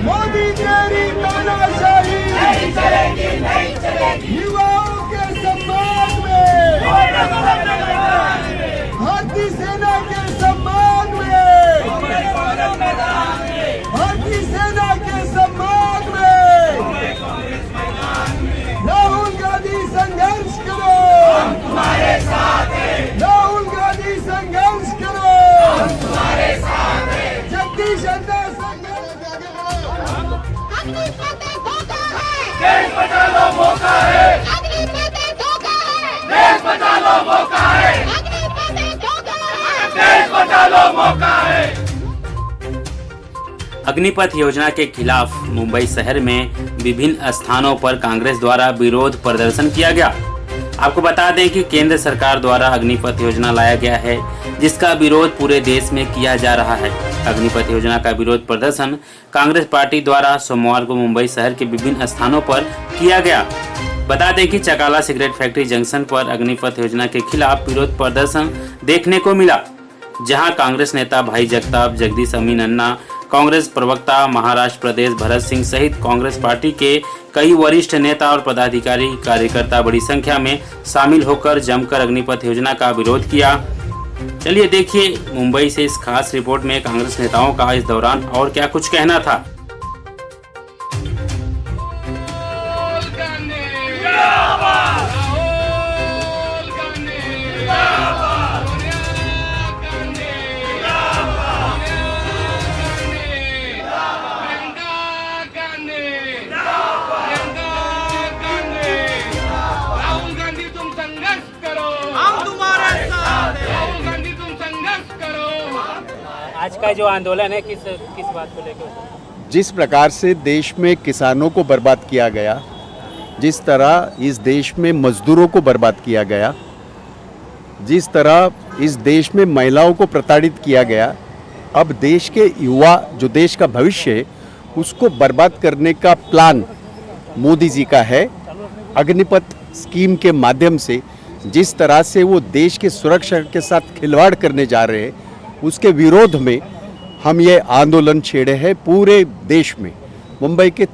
मोदी तेरी तानाशाही नहीं चलेगी, नहीं चलेगी। युवाओं के सम्मान में, भारतीय सेना के सम्मान में, भारतीय सेना के सम्मान में राहुल गांधी संघर्ष करो, हम तुम्हारे साथ हैं, राहुल गांधी संघर्ष करो, हम तुम्हारे साथ हैं। जगदीश अड्डा संघर्ष। देश बचा लो मौका है, देश बचा लो मौका है, देश बचा लो मौका है। अग्निपथ योजना के खिलाफ मुंबई शहर में विभिन्न स्थानों पर कांग्रेस द्वारा विरोध प्रदर्शन किया गया। आपको बता दें कि केंद्र सरकार द्वारा अग्निपथ योजना लाया गया है, जिसका विरोध पूरे देश में किया जा रहा है। अग्निपथ योजना का विरोध प्रदर्शन कांग्रेस पार्टी द्वारा सोमवार को मुंबई शहर के विभिन्न स्थानों पर किया गया। बता दें कि चकाला सिगरेट फैक्ट्री जंक्शन पर अग्निपथ योजना के खिलाफ विरोध प्रदर्शन देखने को मिला, जहां कांग्रेस नेता भाई जगताप, जगदीश अमीन अन्ना, कांग्रेस प्रवक्ता महाराष्ट्र प्रदेश भरत सिंह सहित कांग्रेस पार्टी के कई वरिष्ठ नेता और पदाधिकारी कार्यकर्ता बड़ी संख्या में शामिल होकर जमकर अग्निपथ योजना का विरोध किया। चलिए देखिए मुंबई से इस खास रिपोर्ट में कांग्रेस नेताओं का इस दौरान और क्या कुछ कहना था। आज का जो आंदोलन है किस बात को लेकर? जिस प्रकार से देश में किसानों को बर्बाद किया गया, जिस तरह इस देश में मजदूरों को बर्बाद किया गया, जिस तरह इस देश में महिलाओं को प्रताड़ित किया गया, अब देश के युवा जो देश का भविष्य है उसको बर्बाद करने का प्लान मोदी जी का है। अग्निपथ स्कीम के माध्यम से जिस तरह से वो देश की सुरक्षा के साथ खिलवाड़ करने जा रहे हैं, उसके विरोध में हम ये आंदोलन छेड़े हैं पूरे देश में। मुंबई के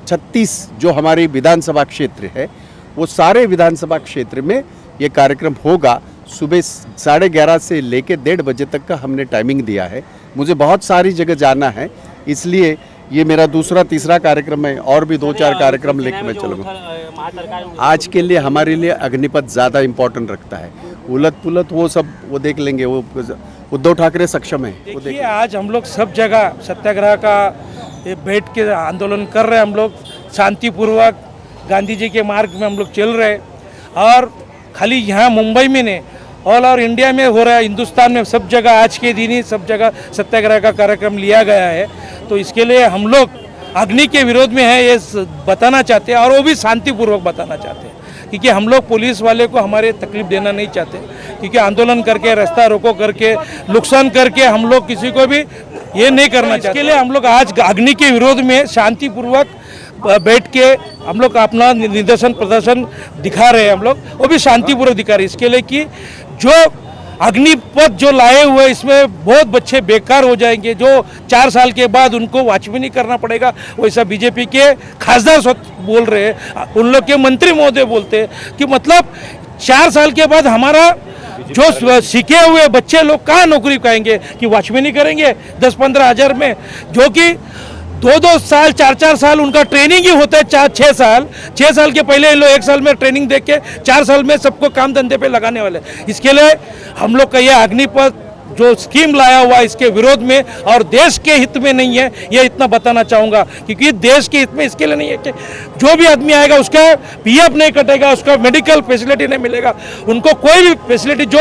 36 जो हमारे विधानसभा क्षेत्र है, वो सारे विधानसभा क्षेत्र में ये कार्यक्रम होगा। सुबह 11:30 से लेकर 1:30 बजे तक का हमने टाइमिंग दिया है। मुझे बहुत सारी जगह जाना है, इसलिए ये मेरा दूसरा तीसरा कार्यक्रम है, और भी 2-4 कार्यक्रम लेकर मैं चलूँगा। आज के लिए हमारे लिए अग्निपथ ज़्यादा इम्पोर्टेंट रखता है। उलट पुलट वो सब वो देख लेंगे, वो उद्धव ठाकरे सक्षम है। देखिए आज हम लोग सब जगह सत्याग्रह का बैठ के आंदोलन कर रहे हैं। हम लोग शांतिपूर्वक गांधी जी के मार्ग में हम लोग चल रहे हैं, और खाली यहाँ मुंबई में नहीं, ऑल ओवर इंडिया में हो रहा है, हिंदुस्तान में सब जगह आज के दिन ही सब जगह सत्याग्रह का कार्यक्रम लिया गया है। तो इसके लिए हम लोग अग्नि के विरोध में है ये बताना चाहते हैं, और वो भी शांतिपूर्वक बताना चाहते हैं, क्योंकि हम लोग पुलिस वाले को हमारे तकलीफ देना नहीं चाहते, क्योंकि आंदोलन करके रास्ता रोको करके नुकसान करके हम लोग किसी को भी ये नहीं करना चाहते। इसके लिए हम लोग आज अग्नि के विरोध में शांतिपूर्वक बैठ के हम लोग अपना निदर्शन प्रदर्शन दिखा रहे हैं। हम लोग वो भी शांतिपूर्वक दिखा रहे हैं, इसके लिए कि जो अग्निपथ जो लाए हुए इसमें बहुत बच्चे बेकार हो जाएंगे, जो 4 साल के बाद उनको वॉचमैनी करना पड़ेगा, वैसा बीजेपी के खासदार बोल रहे हैं, उन लोग के मंत्री महोदय बोलते हैं कि मतलब 4 साल के बाद हमारा जो सीखे हुए बच्चे लोग कहाँ नौकरी पाएंगे, कि वॉचमैनी करेंगे 10-15 हज़ार में, जो कि 2-2 साल 4-4 साल उनका ट्रेनिंग ही होता है। 6 साल के पहले इन लोग 1 साल में ट्रेनिंग दे के 4 साल में सबको काम धंधे पे लगाने वाले। इसके लिए हम लोग का ये अग्निपथ जो स्कीम लाया हुआ इसके विरोध में और देश के हित में नहीं है, ये इतना बताना चाहूँगा, क्योंकि देश के हित में इसके लिए नहीं है कि जो भी आदमी आएगा उसका पीएफ नहीं कटेगा, उसका मेडिकल फैसिलिटी नहीं मिलेगा, उनको कोई भी फैसिलिटी जो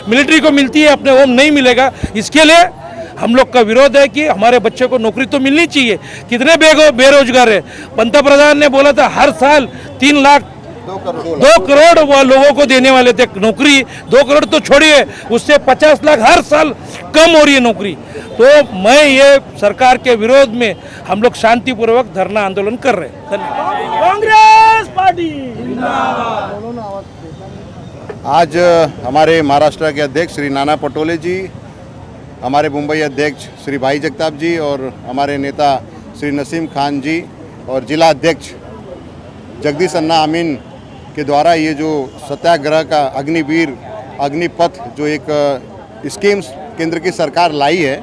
मिलिट्री को मिलती है अपने वो नहीं मिलेगा। इसके लिए हम लोग का विरोध है कि हमारे बच्चे को नौकरी तो मिलनी चाहिए। कितने बेरोजगार है, पंतप्रधान ने बोला था हर साल 2 करोड़ वो लोगों को देने वाले थे नौकरी। 2 करोड़ तो छोड़िए, उससे 50 लाख हर साल कम हो रही है नौकरी। तो मैं ये सरकार के विरोध में हम लोग शांतिपूर्वक धरना आंदोलन कर रहे हैं। धन्यवाद। कांग्रेस पार्टी आज हमारे महाराष्ट्र के अध्यक्ष श्री नाना पटोले जी, हमारे मुंबई अध्यक्ष श्री भाई जगताप जी और हमारे नेता श्री नसीम खान जी और जिला अध्यक्ष जगदीश अन्ना अमीन के द्वारा ये जो सत्याग्रह का अग्निवीर अग्निपथ जो एक स्कीम्स केंद्र की सरकार लाई है,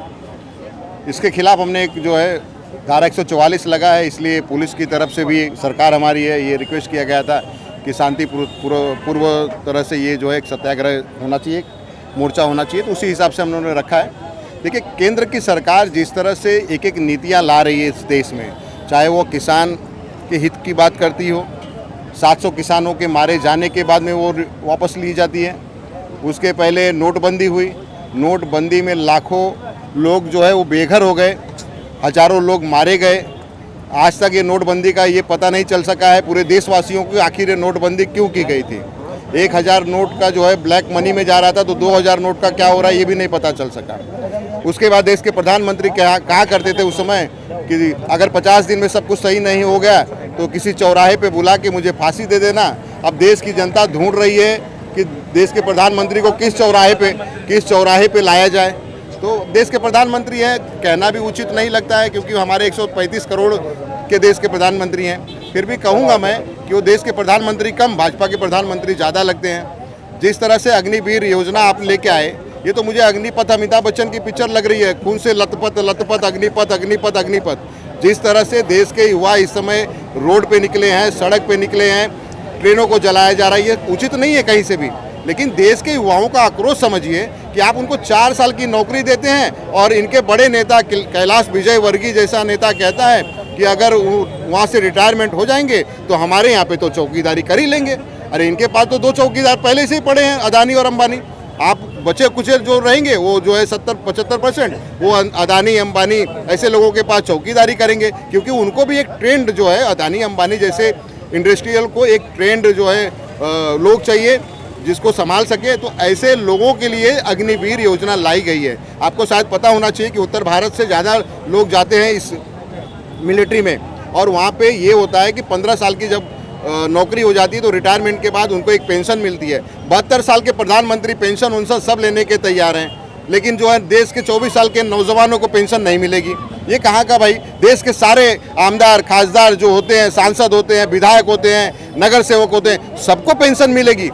इसके खिलाफ हमने एक जो है धारा 144 लगा है। इसलिए पुलिस की तरफ से भी सरकार हमारी है, ये रिक्वेस्ट किया गया था कि शांति पूर्व तरह से ये जो है एक सत्याग्रह होना चाहिए, एक मोर्चा होना चाहिए, तो उसी हिसाब से हम लोगों ने रखा है। देखिए, केंद्र की सरकार जिस तरह से एक एक नीतियां ला रही है इस देश में, चाहे वो किसान के हित की बात करती हो, 700 किसानों के मारे जाने के बाद में वो वापस ली जाती है। उसके पहले नोटबंदी हुई, नोटबंदी में लाखों लोग जो है वो बेघर हो गए, हजारों लोग मारे गए। आज तक ये नोटबंदी का ये पता नहीं चल सका है पूरे देशवासियों को आखिर ये नोटबंदी क्यों की गई थी। 1000 नोट का जो है ब्लैक मनी में जा रहा था, तो 2000 नोट का क्या हो रहा है ये भी नहीं पता चल सका। उसके बाद देश के प्रधानमंत्री कहा करते थे उस समय कि अगर 50 दिन में सब कुछ सही नहीं हो गया तो किसी चौराहे पे बुला के मुझे फांसी दे देना। अब देश की जनता ढूंढ रही है कि देश के प्रधानमंत्री को किस चौराहे पे लाया जाए। तो देश के प्रधानमंत्री हैं, कहना भी उचित नहीं लगता है क्योंकि हमारे 135 करोड़ के देश के प्रधानमंत्री हैं। फिर भी कहूँगा मैं कि वो देश के प्रधानमंत्री कम, भाजपा के प्रधानमंत्री ज़्यादा लगते हैं। जिस तरह से अग्निवीर योजना आप लेके आए, ये तो मुझे अग्निपथ अमिताभ बच्चन की पिक्चर लग रही है, खून से लथपथ लथपथ अग्निपथ अग्निपथ अग्निपथ। जिस तरह से देश के युवा इस समय रोड पे निकले हैं, सड़क पे निकले हैं, ट्रेनों को जलाया जा रहा है, ये उचित नहीं है कहीं से भी। लेकिन देश के युवाओं का आक्रोश समझिए कि आप उनको 4 साल की नौकरी देते हैं और इनके बड़े नेता कैलाश विजयवर्गीय जैसा नेता कहता है कि अगर वहाँ से रिटायरमेंट हो जाएंगे तो हमारे यहाँ पे तो चौकीदारी कर ही लेंगे। अरे इनके पास तो 2 चौकीदार पहले से ही पड़े हैं, अदानी और अंबानी। आप बचे कुछ जो रहेंगे वो जो है 70-75% वो अदानी अंबानी ऐसे लोगों के पास चौकीदारी करेंगे, क्योंकि उनको भी एक ट्रेंड जो है अदानी अंबानी जैसे इंडस्ट्रियल को एक ट्रेंड जो है लोग चाहिए जिसको संभाल सके। तो ऐसे लोगों के लिए अग्निवीर योजना लाई गई है। आपको शायद पता होना चाहिए कि उत्तर भारत से ज़्यादा लोग जाते हैं इस मिलिट्री में, और वहाँ पे ये होता है कि 15 साल की जब नौकरी हो जाती है तो रिटायरमेंट के बाद उनको एक पेंशन मिलती है। 72 साल के प्रधानमंत्री पेंशन उनसे सब लेने के तैयार हैं, लेकिन जो है देश के 24 साल के नौजवानों को पेंशन नहीं मिलेगी। ये कहाँ का भाई? देश के सारे आमदार खासदार जो होते हैं, सांसद होते हैं, विधायक होते हैं, नगर सेवक होते हैं, सबको पेंशन मिलेगी,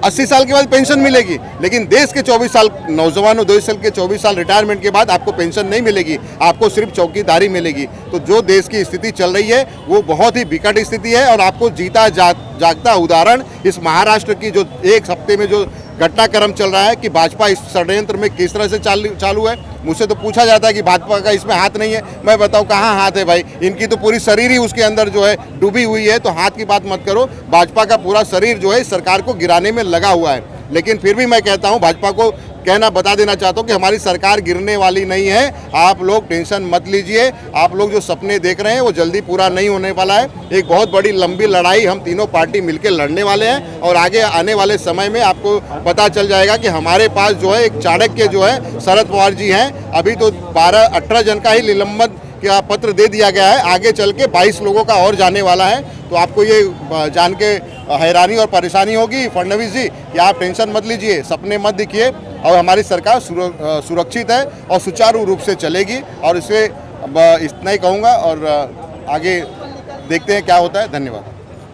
80 साल के बाद पेंशन मिलेगी। लेकिन देश के 24 साल नौजवानों, 2 साल के 24 साल रिटायरमेंट के बाद आपको पेंशन नहीं मिलेगी, आपको सिर्फ चौकीदारी मिलेगी। तो जो देश की स्थिति चल रही है वो बहुत ही विकट स्थिति है। और आपको जीता जागता उदाहरण इस महाराष्ट्र की जो एक हफ्ते में जो घटनाक्रम चल रहा है कि भाजपा इस षड्यंत्र में किस तरह से चालू है। मुझसे तो पूछा जाता है कि भाजपा का इसमें हाथ नहीं है। मैं बताऊं कहाँ हाथ है भाई? इनकी तो पूरी शरीर ही उसके अंदर जो है डूबी हुई है। तो हाथ की बात मत करो, भाजपा का पूरा शरीर जो है सरकार को गिराने में लगा हुआ है। लेकिन फिर भी मैं कहता हूं, भाजपा को बता देना चाहता हूं कि हमारी सरकार गिरने वाली नहीं है। आप लोग टेंशन मत लीजिए। आप लोग जो सपने देख रहे हैं वो जल्दी पूरा नहीं होने वाला है। एक बहुत बड़ी लंबी लड़ाई हम तीनों पार्टी मिलकर लड़ने वाले हैं, और आगे आने वाले समय में आपको पता चल जाएगा कि हमारे पास जो है एक चाणक्य जो है शरद पवार जी हैं। अभी तो 12-18 जन का ही निलंबन का पत्र दे दिया गया है, आगे चल के 22 लोगों का और जाने वाला है। तो आपको ये जान के हैरानी और परेशानी होगी फडणवीस जी कि आप टेंशन मत लीजिए, सपने मत दिखिए, और हमारी सरकार सुरक्षित है और सुचारू रूप से चलेगी। और इससे इतना ही कहूँगा, और आगे देखते हैं क्या होता है। धन्यवाद।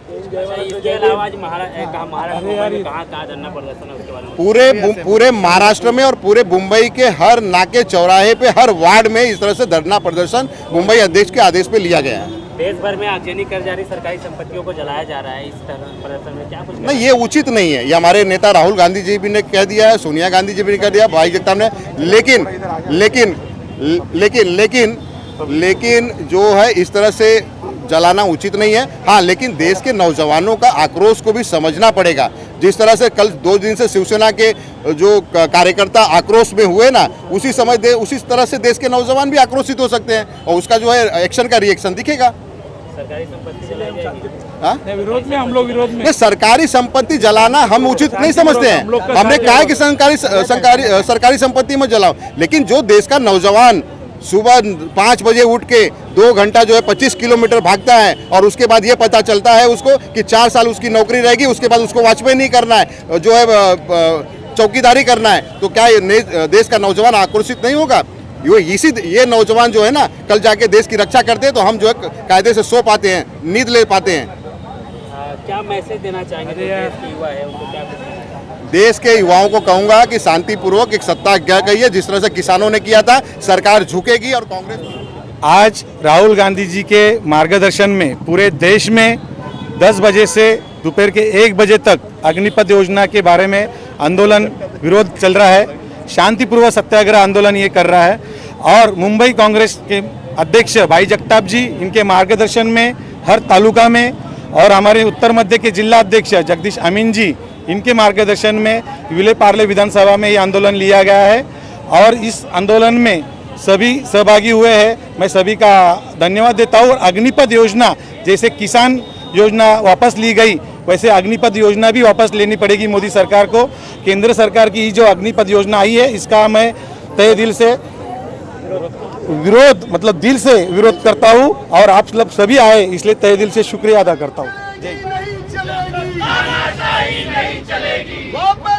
इसके अलावा आज महाराष्ट्र में कहाँ धरना प्रदर्शन है उसके बारे में? पूरे महाराष्ट्र में और पूरे मुंबई के हर नाके चौराहे पे, हर वार्ड में इस तरह से धरना प्रदर्शन मुंबई अध्यक्ष के आदेश पे लिया गया है। देश भर में आगजनी कर जा रही सरकारी संपत्तियों को जलाया जा रहा है, इस तरह प्रदर्शन में क्या कुछ नहीं, ये उचित नहीं है। ये हमारे नेता राहुल गांधी जी भी ने कह दिया है, सोनिया गांधी जी भी ने कह दिया, भाई जगताप ने। लेकिन जो है इस तरह से जलाना उचित नहीं है। हाँ, लेकिन देश के नौजवानों का आक्रोश को भी समझना पड़ेगा। जिस तरह से कल 2 दिन से शिवसेना के जो कार्यकर्ता आक्रोश में हुए ना, उसी तरह से देश के नौजवान भी आक्रोशित हो सकते हैं, और उसका जो है एक्शन का रिएक्शन दिखेगा। सरकारी संपत्ति जलाई जाएगी? हाँ, विरोध में हम लोग विरोध में सरकारी संपत्ति जलाना हम उचित नहीं समझते हैं। हमने कहा कि सरकारी संपत्ति में जलाओ, लेकिन जो देश का नौजवान सुबह 5 बजे उठ के 2 घंटा जो है 25 किलोमीटर भागता है, और उसके बाद ये पता चलता है उसको कि 4 साल उसकी नौकरी रहेगी, उसके बाद उसको वॉचमैन नहीं करना है, जो है चौकीदारी करना है, तो क्या देश का नौजवान आक्रोशित नहीं होगा? ये नौजवान जो है ना कल जाके देश की रक्षा करते हैं, तो हम जो है कायदे से सो पाते हैं, नींद ले पाते हैं। क्या मैसेज देना चाहेंगे जो देश के युवा है उनको, क्या मैसेज देना चाहेंगे? देश के युवाओं को कहूंगा कि शांतिपूर्वक एक सत्याग्रह करिए, जिस तरह से किसानों ने किया था। सरकार झुकेगी और कांग्रेस आज राहुल गांधी जी के मार्गदर्शन में पूरे देश में 10 बजे से दोपहर के 1 बजे तक अग्निपथ योजना के बारे में आंदोलन विरोध चल रहा है। शांतिपूर्वक सत्याग्रह आंदोलन ये कर रहा है और मुंबई कांग्रेस के अध्यक्ष भाई जगताप जी इनके मार्गदर्शन में हर तालुका में और हमारे उत्तर मध्य के जिला अध्यक्ष जगदीश अमीन जी इनके मार्गदर्शन में विले पार्ले विधानसभा में ये आंदोलन लिया गया है और इस आंदोलन में सभी सहभागी हुए हैं। मैं सभी का धन्यवाद देता हूँ। और अग्निपथ योजना जैसे किसान योजना वापस ली गई, वैसे अग्निपथ योजना भी वापस लेनी पड़ेगी मोदी सरकार को। केंद्र सरकार की जो अग्निपथ योजना आई है इसका मैं तहे दिल से विरोध दिल से विरोध करता हूँ और आप लोग सभी आए इसलिए तहे दिल से शुक्रिया अदा करता हूँ। नहीं चलेगी, वापस